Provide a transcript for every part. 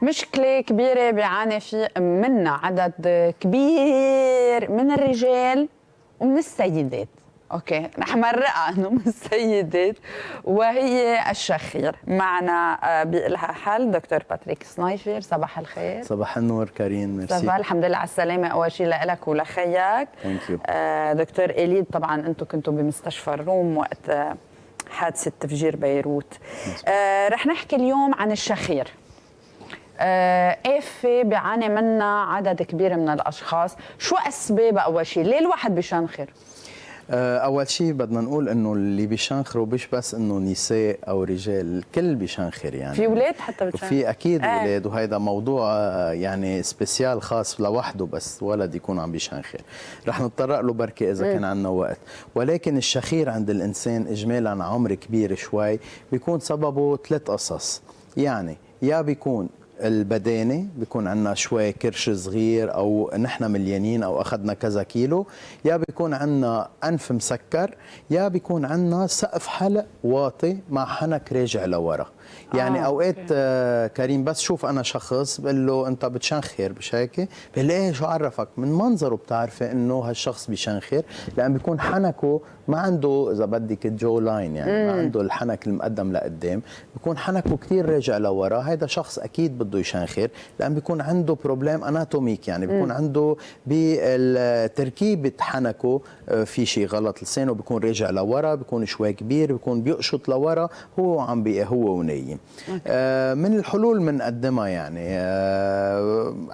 مشكلة كبيرة بيعاني منها عدد كبير من الرجال ومن السيدات. اوكي رح مرقها انه من السيدات، وهي الشخير. معنا بيقلها حل دكتور باتريك سنايفر. صباح الخير. صباح النور كارين، ميرسي. صباح الحمد لله على السلامة أول شيء لك ولخيك. ثانك يو. دكتور إليد، طبعا أنتم كنتوا بمستشفى الروم وقت حادثة تفجير بيروت. رح نحكي اليوم عن الشخير. آفة بيعاني منها عدد كبير من الأشخاص. شو أسباب أول شيء؟ ليه الواحد بيشنخر؟ أول شيء بدنا نقول إنه اللي بيشنخروا مش بس إنه نساء أو رجال، الكل بيشنخر يعني. في أولاد حتى بتشنخر؟ في أكيد أولاد، وهيدا موضوع يعني سبيسيال خاص لوحده، بس ولد يكون عم بيشنخر رح نتطرق له بركي إذا كان عندنا وقت. ولكن الشخير عند الإنسان إجمالا عمر كبير شوي بيكون سببه 3 قصص. يعني يا بيكون البداني، بيكون عندنا شوي كرش صغير او نحن مليانين او اخذنا كذا كيلو، يا بيكون عندنا انف مسكر، يا بيكون عندنا سقف حلق واطي مع حنك راجع لورا. يعني اوقات كريم بس شوف انا شخص بقول له انت بتشنخر مش هيك؟ بقول لي ايه شو عرفك؟ من منظره بتعرفي انه هالشخص بيشنخر، لان بيكون حنكه ما عنده اذا بدك الجو لاين، يعني ما عنده الحنك المقدم لقدام، بيكون حنكه كثير راجع لورا. هيدا شخص اكيد بده يشنخر، لان بيكون عنده بروبليم اناتوميك، يعني بيكون عنده بتركيبه حنكه في شيء غلط. لسانه بيكون راجع لورا، بيكون شوي كبير، بيكون بيقشط لورا هو عم هو ونايم. من الحلول بنقدمها يعني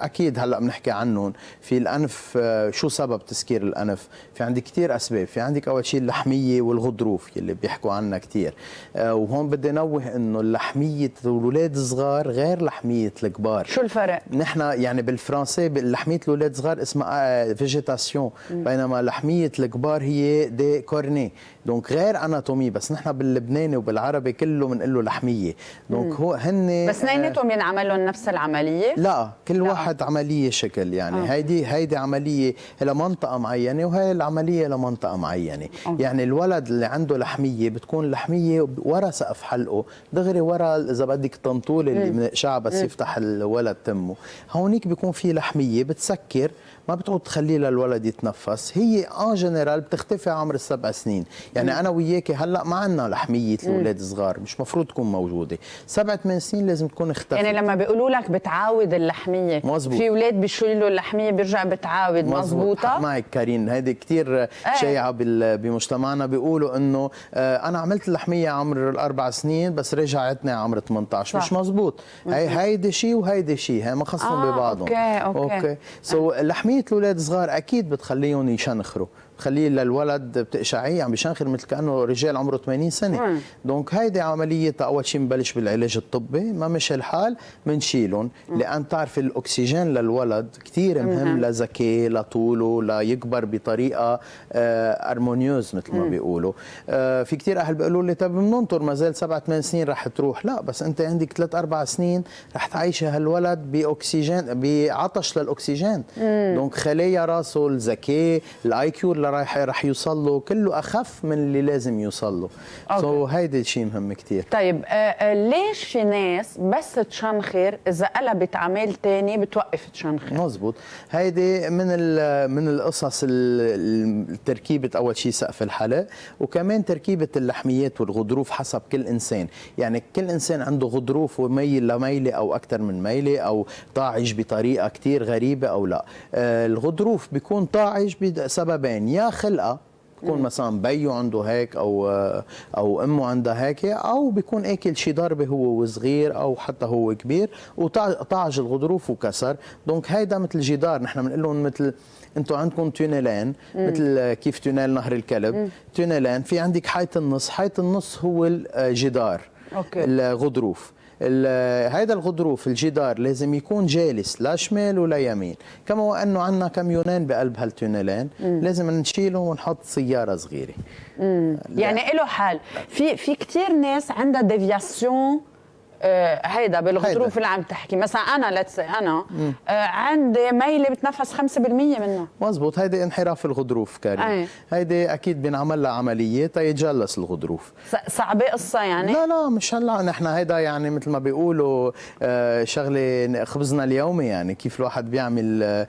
اكيد هلا بنحكي عنهم. في الانف، شو سبب تسكير الانف؟ في عندك كثير اسباب. في عندك اول شيء اللحميه والغضروف اللي بيحكوا عنها كثير، وهون بدي انوه انه اللحميه الاولاد الصغار غير لحميه الكبار. شو الفرق؟ نحن يعني بالفرنسي لحميه الاولاد الصغار اسمها فيجيتاسيون، بينما لحميه الكبار هي دي كورني، دونك غير اناتومي. بس نحن باللبناني وبالعربي كله بنقول له لحميه. دونك هو هن بس اثنيناتهم ينعمل لهم نفس العمليه؟ لا، كل واحد عمليه شكل يعني. هيدي عمليه لمنطقه معينه، وهي العمليه لمنطقه معينه. يعني الولد اللي عنده لحميه بتكون لحميه ورا سقف حلقه، دغري ورا اذا بدك طنطوله اللي بنقشعها بس يفتح الولد تمه، هونيك بيكون في لحميه بتسكر، ما بتعود تخليه للولد يتنفس. هي ان جنرال بتختفي عمر ال7 سنين. يعني انا وياكي هلا ما عندنا لحميه الاولاد الصغار، مش مفروض تكون موجوده. 7-8 سنين لازم تكون اختفت. يعني لما بيقولوا لك بتعاود اللحميه، مزبوط. في اولاد بيشيلوا اللحميه بيرجع بتعاود. مزبوطه معك كارين، هيدي كثير شائعه بمجتمعنا. بيقولوا انه انا عملت اللحميه عمر ال4 سنين بس رجعتني عمر 18. صح. مش مزبوط. هيدي شيء وهيدي شيء، هي ما خصهم ببعضهم. اوكي سو لحميه الاولاد الصغار اكيد بتخليهم يشنخروا، بتخليه للولد بتقشعيه عم بيشنخر مثل كانه رجال عمره 80 سنه. دونك هيدي عمليتها اول شيء بنبلش بالعلاج الطبي، ما مشي الحال بنشيلهم، لان تعرف الاكسجين للولد كثير مهم لذكائه، لطوله، ليكبر بطريقه ارمونيوز مثل ما بيقولوا. في كثير اهل بيقولوا لي طب بننطر ما زال 7-8 سنين رح تروح. لا، بس انت عندك 3-4 سنين رح تعيشي هالولد باكسجين، بعطش للاكسجين. دونك خلايا راسه، الذكاء، الاي كيو اللي رح يوصل له كله اخف من اللي لازم يوصل له. سو هيدي شيء مهم كثير. طيب ليش في ناس بس تشنخر اذا قلبت عمال ثاني بتوقف تشنخر؟ مزبوط. هيدي من القصص تركيبه اول شيء سقف الحلق، وكمان تركيبه اللحميات والغضروف حسب كل انسان. يعني كل انسان عنده غضروف وميل لميله او اكثر من ميله، او طاعج بطريقه كثير غريبه او لا. الغضروف بيكون طاعج بسببين، يا خلقه بكون مثلا بيو عنده هيك او امه عندها هيك، او بيكون اكل شي ضربه هو وصغير او حتى هو كبير وطعج الغضروف وكسر. دونك هيدا مثل جدار، نحن بنقول لهم مثل انتم عندكم تونيلين، مثل كيف تونيل نهر الكلب، تونيلين، في عندك حيط النص، حيط النص هو الجدار. الغضروف. هيدا الغضروف الجدار لازم يكون جالس لا شمال ولا يمين، كما وانه عندنا كاميونين بقلب هالتونيلين لازم نشيله ونحط سياره صغيره. يعني له حل. في كثير ناس عندها ديفياسيون هيدا بالغضروف اللي عم تحكي مثلا انا انا عندي ميله بتنفس 5% منه. مزبوط، هيدي انحراف الغضروف كريم. هيدي اكيد بنعمل لها عمليه تيتجلس الغضروف. صعبه قصه يعني؟ لا مش هلا، نحن هيدا يعني مثل ما بيقولوا شغله خبزنا اليومي، يعني كيف الواحد بيعمل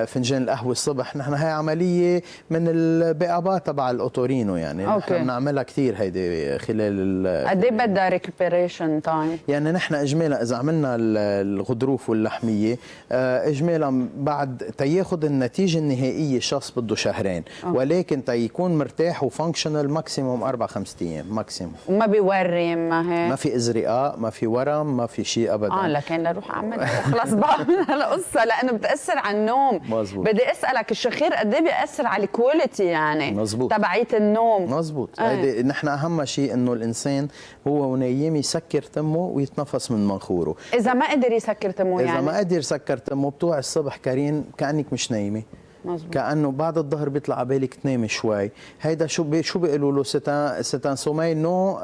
فنجان القهوه الصبح، نحن هي عمليه من البقابات تبع الاوتورينو، يعني نحن بنعملها كثير هيدي خلال قد ايه بدها ريكوبريشن تايم؟ يعني نحن اجمالا اذا عملنا الغضروف واللحميه اجمالا بعد تياخذ النتيجه النهائيه شخص بده شهرين، ولكن تيكون مرتاح وفانكشنال ماكسيموم 4-5 ايام ماكسيموم. وما بيورم ما في ازرقاء، ما في ورم، ما في شيء ابدا. لكن لروح اعمل خلص بقى من هالقصه لانه بتاثر على النوم. مزبوط. بدي اسالك الشخير قد ايه بياثر على الكواليتي يعني مزبوط تبعيه النوم؟ مزبوط. هيدي نحن اهم شيء انه الانسان هو ونايم يسكر تمه ويتنفس من منخوره. اذا ما قدر يسكر تمه يعني؟ اذا ما قدر يسكر تمه بتوع الصبح كريم كانك مش نايمه. مزبوط. كانه بعد الظهر بيطلع على بالك تنامي شوي. هيدا شو بيقولوا له ستان سومي نو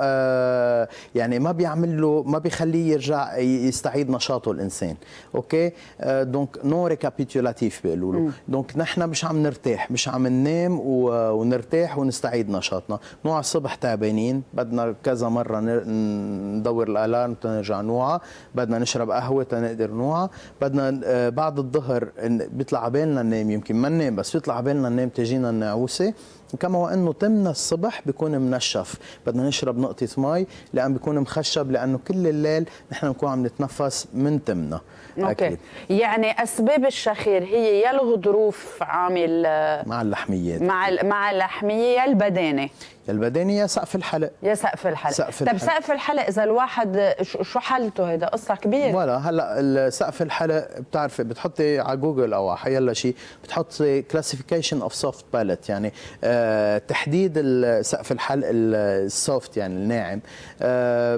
يعني ما بيعمل له، ما بيخليه يرجع يستعيد نشاطه الانسان. اوكي دونك نو ريكابيتولاتيف بيقولوا له. دونك نحن مش عم نرتاح، مش عم ننام ونرتاح ونستعيد نشاطنا. نوع الصبح تعبانين، بدنا كذا مره ندور الالارم تنرجع نوعى، بدنا نشرب قهوه تنقدر نوعى، بدنا بعد الظهر بيطلع على بالنا ننام، يمكن ما ننام بس بيطلع بالنا ننام تجينا النعوسه. كما وانه تمنا الصبح بيكون منشف، بدنا نشرب نقطه مي لان بيكون مخشب، لانه كل الليل نحن بنكون عم نتنفس من تمنا. اوكي يعني اسباب الشخير هي يا الغضروف عامل مع اللحميات، مع اللحميه، يا البدانه. البداني يا سقف الحلق. يا سقف الحلق. طيب سقف الحلق اذا الواحد شو حالته؟ هيدا قصه كبيره. ولا هلا سقف الحلق بتعرفي بتحطي على جوجل او على حيلا شيء بتحطي كلاسيفيكيشن اوف سوفت باليت، يعني تحديد سقف الحلق السوفت يعني الناعم.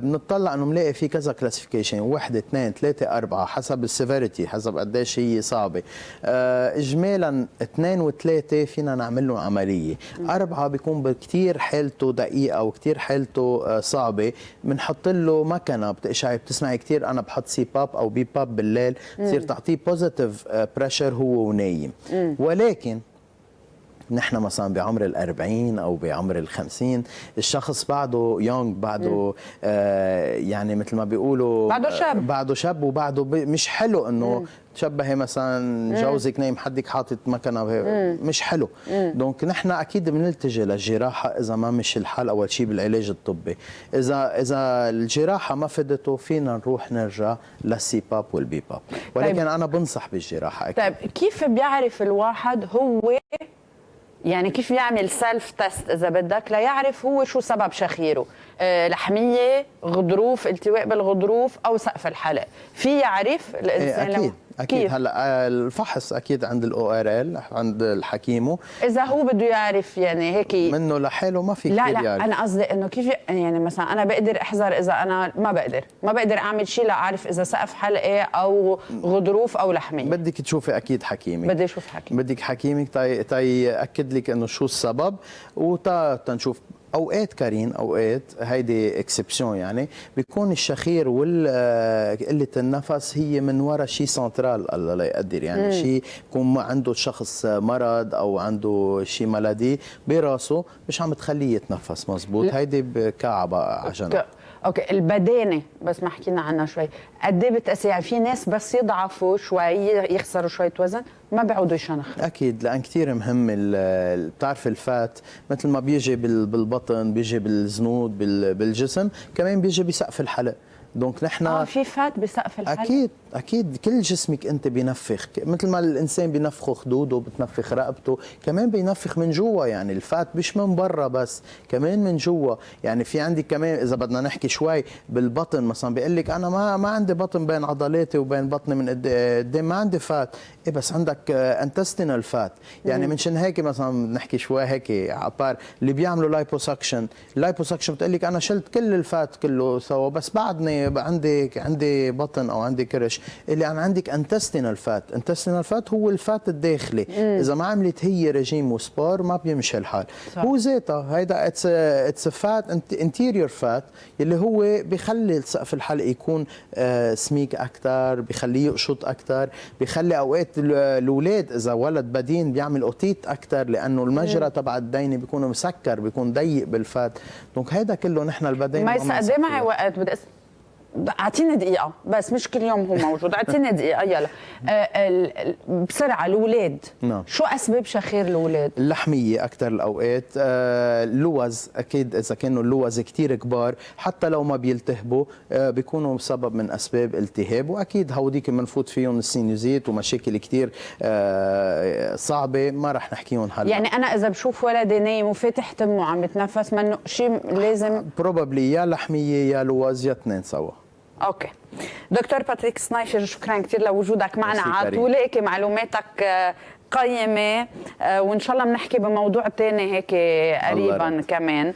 بنطلع انه بنلاقي في كذا كلاسيفيكيشن، 1 2 3 4 حسب السيفيريتي، حسب قديش هي صعبه. اجمالا 2 و3 فينا نعمل له عمليه، 4 بيكون بكثير حالته دقيقه وكثير حالته صعبه، بنحط له مكنه بتقشعي بتسمعي كثير، انا بحط سي باب او بي باب بالليل بصير تعطيه بوزيتيف بريشر هو ونايم. ولكن نحن مثلا بعمر ال40 او بعمر ال50 الشخص بعده يونغ، بعده يعني مثل ما بيقولوا بعده شاب وبعده مش حلو انه تشبهي مثلا جوزك نايم حدك حاطط مكنه مش حلو. دونك نحن اكيد بنلتجي للجراحه اذا ما مشي الحال، اول شيء بالعلاج الطبي. اذا الجراحه ما فادته فينا نروح نرجع للسي باب والبي باب، ولكن طيب انا بنصح بالجراحه اكيد. طيب كيف بيعرف الواحد هو، يعني كيف يعمل سيلف تيست اذا بدك ليعرف هو شو سبب شخيره؟ لحميه، غضروف، التواء بالغضروف، او سقف الحلق؟ في يعرف الانسان؟ اكيد اكيد. هلا الفحص اكيد عند ال عند الحكيمه، اذا هو بده يعرف يعني هيك منه لحاله ما في كثير يعرف. لا انا قصدي انه كيف يعني مثلا انا بقدر احذر اذا انا ما بقدر اعمل شيء لاعرف اذا سقف حلقه او غضروف او لحميه. بدك تشوفي اكيد حكيمك. بدي اشوف حكيمك. بدك حكيمك تاكد لك انه شو السبب، تنشوف. اوقات كارين، اوقات هيدي اكسبسيون، يعني بيكون الشخير وقله النفس هي من وراء شيء سنترال الله لا يقدر، يعني شيء يكون عنده الشخص مرض او عنده شيء ملدي براسه مش عم تخليه يتنفس مزبوط. هيدي بكعبه على جنب. اوكي البدانه بس ما حكينا عنها شوي، قد ايه بتاثر؟ يعني في ناس بس يضعفوا شوي يخسروا شويه وزن ما بيعودوا يشنخوا. اكيد لان كثير مهم بتعرف الفات مثل ما بيجي بالبطن بيجي بالزنود بالجسم، كمان بيجي بسقف الحلق. دونك نحن في فات بسقف الحلق. اكيد كل جسمك انت بينفخ، مثل ما الانسان بينفخ خدوده بتنفخ رقبته، كمان بينفخ من جوا، يعني الفات مش من برا بس كمان من جوا. يعني في عندي كمان اذا بدنا نحكي شوي بالبطن، مثلا بيقول لك انا ما عندي بطن بين عضلاتي وبين بطني من قدام ما عندي فات، ايه بس عندك انتستينال فات. يعني منشان هيك مثلا نحكي شوي هيك عبار اللي بيعملوا لايبوسكشن بتقول لك انا شلت كل الفات كله سوا بس بعدني عندي بطن او عندي كرش، اللي انا عندك انتستينال فات هو الفات الداخلي. اذا ما عملت هي رجيم وسبور ما بيمشي الحال. صح. هو زيتها هيدا اتس فات انتيريور فات اللي هو بيخلي سقف الحلق يكون سميك اكثر، بيخليه يقشط اكثر، بيخلي اوقات الاولاد اذا ولد بدين بيعمل اوتيت اكثر لانه المجرى تبع الدينه بيكون مسكر، بيكون ضيق بالفات. دونك هيدا كله نحن البدينه ما يستقدم معي وقت، بدي اعطيني دقيقة بس، مش كل يوم هو موجود، اعطيني دقيقة يلا. بسرعة الأولاد، نعم. شو أسباب شخير الأولاد؟ اللحمية أكثر الأوقات، اللوز أكيد إذا كانوا اللوز كتير كبار حتى لو ما بيلتهبوا بيكونوا سبب من أسباب التهاب، وأكيد هوديك بنفوت فيهم السينوزيت ومشاكل كتير صعبة ما رح نحكيهم هلا. يعني أنا إذا بشوف ولدي نايم وفاتح تمه عم بتنفس منه شيء لازم بروبابلي يا لحمية يا لوز يا اثنين سوا. اوكي. دكتور باتريك سنايفر، شكرا كثير لوجودك معنا على كريم. طول، هيك معلوماتك قيمة، وإن شاء الله بنحكي بموضوع تاني هيك قريبا كمان.